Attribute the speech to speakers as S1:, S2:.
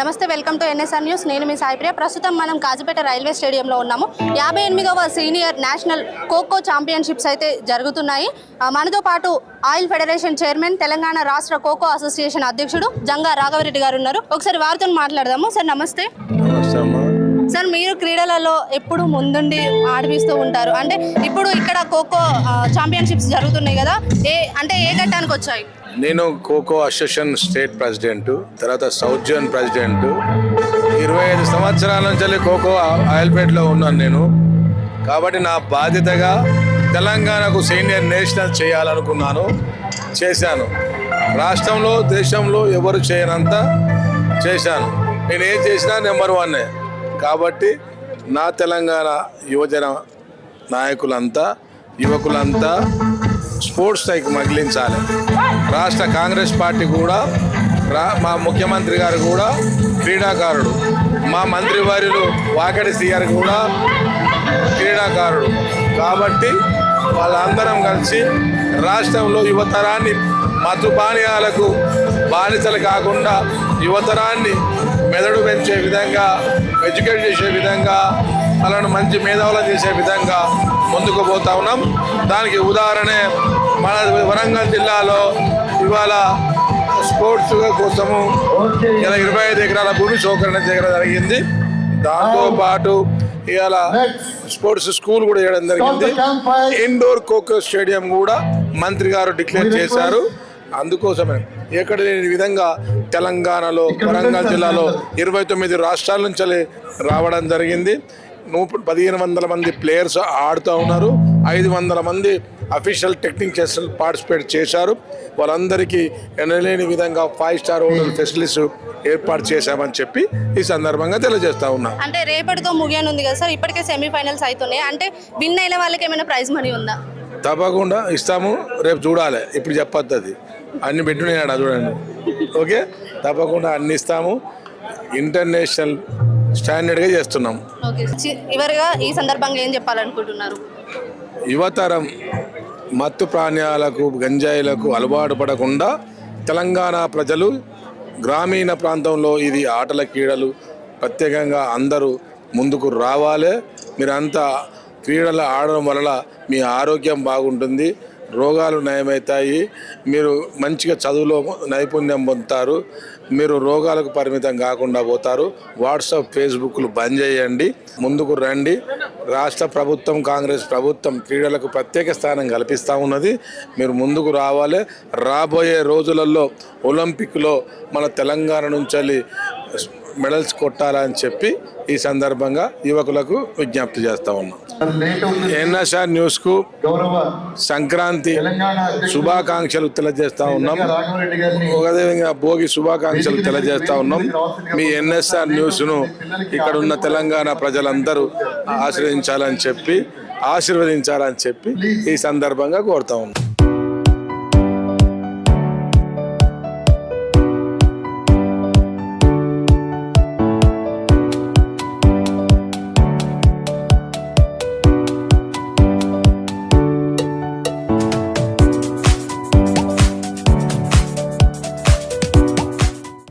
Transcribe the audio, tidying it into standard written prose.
S1: నమస్తే, welcome to NSR news. నేను మీ సాయిప్రియ. ప్రస్తుతం మనం కాజీపేట రైల్వే స్టేడియంలో ఉన్నాము. 58వ సీనియర్ నేషనల్ ఖోఖో ఛాంపియన్షిప్స్ అయితే జరుగుతున్నాయి. మనతో పాటు ఆయిల్ ఫెడరేషన్ చైర్మన్, తెలంగాణ రాష్ట్ర ఖోఖో అసోసియేషన్ అధ్యక్షుడు జంగా రాఘవరెడ్డి గారు ఉన్నారు. ఒకసారి వారితో మాట్లాడదాము. సార్ నమస్తే. సార్, మీరు క్రీడలలో ఎప్పుడు ముందుండి ఆడిపిస్తూ ఉంటారు. అంటే ఇప్పుడు ఇక్కడ ఖోఖో ఛాంపియన్షిప్స్ జరుగుతున్నాయి కదా, ఏ ఘట్టానికి వచ్చాయి?
S2: నేను ఖోఖో అసోసియేషన్ స్టేట్ ప్రెసిడెంట్, తర్వాత సౌత్ జోన్ ప్రెసిడెంట్. 25 సంవత్సరాల నుంచి ఖోఖో ఆయిల్పేటలో ఉన్నాను నేను. కాబట్టి నా బాధ్యతగా తెలంగాణకు సీనియర్ నేషనల్ చేయాలనుకున్నాను, చేశాను. రాష్ట్రంలో దేశంలో ఎవరు చేయనంత చేశాను. నేను ఏం చేసినా నెంబర్ 1. కాబట్టి నా తెలంగాణ యువజన నాయకులంతా, యువకులంతా స్పోర్ట్స్ స్థాయికి మగిలించాలి. రాష్ట్ర కాంగ్రెస్ పార్టీ కూడా, మా ముఖ్యమంత్రి గారు కూడా క్రీడాకారుడు, మా మంత్రివర్యులు వాకడి సిఆర్ కూడా క్రీడాకారుడు. కాబట్టి వాళ్ళందరం కలిసి రాష్ట్రంలో యువతరాన్ని మత్తు పానీయాలకు బానిసలు కాకుండా యువతరాన్ని మెదడు పెంచే విధంగా, ఎడ్యుకేట్ చేసే విధంగా, వాళ్ళను మంచి మేధావులు చేసే విధంగా ముందుకు పోతా ఉన్నాం. దానికి ఉదాహరణే మన వరంగల్ జిల్లాలో ఇవాళ స్పోర్ట్స్ కోసము 25 ఎకరాల భూమి సేకరణ చేయడం జరిగింది. దాంతోపాటు ఇవాళ స్పోర్ట్స్ స్కూల్ కూడా చేయడం జరిగింది. ఇండోర్ ఖోఖో స్టేడియం కూడా మంత్రి గారు డిక్లేర్ చేశారు. అందుకోసమే ఎక్కడ లేని విధంగా తెలంగాణలో, వరంగల్ జిల్లాలో 29 రాష్ట్రాల నుంచి రావడం జరిగింది. 1500 మంది ప్లేయర్స్ ఆడుతూ ఉన్నారు. 500 మంది అఫీషియల్ టెక్నిషియన్స్ పార్టిసిపేట్ చేశారు. వాళ్ళందరికీ ఎనలేని విధంగా 5 స్టార్ హోటల్ ఫెసిలిటీస్ ఏర్పాటు చేశామని చెప్పి ఈ సందర్భంగా తెలియజేస్తా ఉన్నా.
S1: అంటే రేపటితో ముగియనుంది కదా సార్, ఇప్పటికే సెమీఫైనల్స్ అవుతున్నాయి. అంటే విన్ అయిన వాళ్ళకి ఏమైనా ప్రైజ్ మనీ ఉందా?
S2: తప్పకుండా ఇస్తాము. రేపు చూడాలి, ఇప్పుడు చెప్పొద్దు. అది అన్ని పెట్టున్నాయా చూడండి. ఓకే, తప్పకుండా అన్ని ఇస్తాము. ఇంటర్నేషనల్ స్టాండర్డ్గా చేస్తున్నాం.
S1: చివరిగా ఈ సందర్భంగా ఏం చెప్పాలనుకుంటున్నారు?
S2: యువతరం మత్తు ప్రాణాలకు, గంజాయిలకు అలవాటు పడకుండా తెలంగాణ ప్రజలు, గ్రామీణ ప్రాంతంలో ఇది ఆటల క్రీడలు ప్రత్యేకంగా అందరూ ముందుకు రావాలి. మీరంతా క్రీడలు ఆడడం వల్ల మీ ఆరోగ్యం బాగుంటుంది, రోగాలు నయమవుతాయి, మీరు మంచిగా చదువులో నైపుణ్యం పొందుతారు, మీరు రోగాలకు పరిమితం కాకుండా పోతారు. వాట్సాప్, ఫేస్బుక్లు బంద్ చేయండి, ముందుకు రండి. రాష్ట్ర ప్రభుత్వం, కాంగ్రెస్ ప్రభుత్వం క్రీడలకు ప్రత్యేక స్థానం కల్పిస్తూ ఉన్నది. మీరు ముందుకు రావాలి. రాబోయే రోజులలో ఒలింపిక్లో మన తెలంగాణ నుంచి మెడల్స్ కొట్టాలని చెప్పి ఈ సందర్భంగా యువకులకు విజ్ఞప్తి చేస్తూ ఉన్నాం. ఎన్ఎస్ఆర్ న్యూస్కు సంక్రాంతి శుభాకాంక్షలు తెలియజేస్తూ ఉన్నాం. అదేవిధంగా భోగి శుభాకాంక్షలు తెలియజేస్తూ ఉన్నాం. మీ ఎన్ఎస్ఆర్ న్యూస్ను ఇక్కడ ఉన్న తెలంగాణ ప్రజలందరూ ఆశ్రయించాలని చెప్పి, ఆశీర్వదించాలని చెప్పి ఈ సందర్భంగా కోరుతా ఉన్నాం.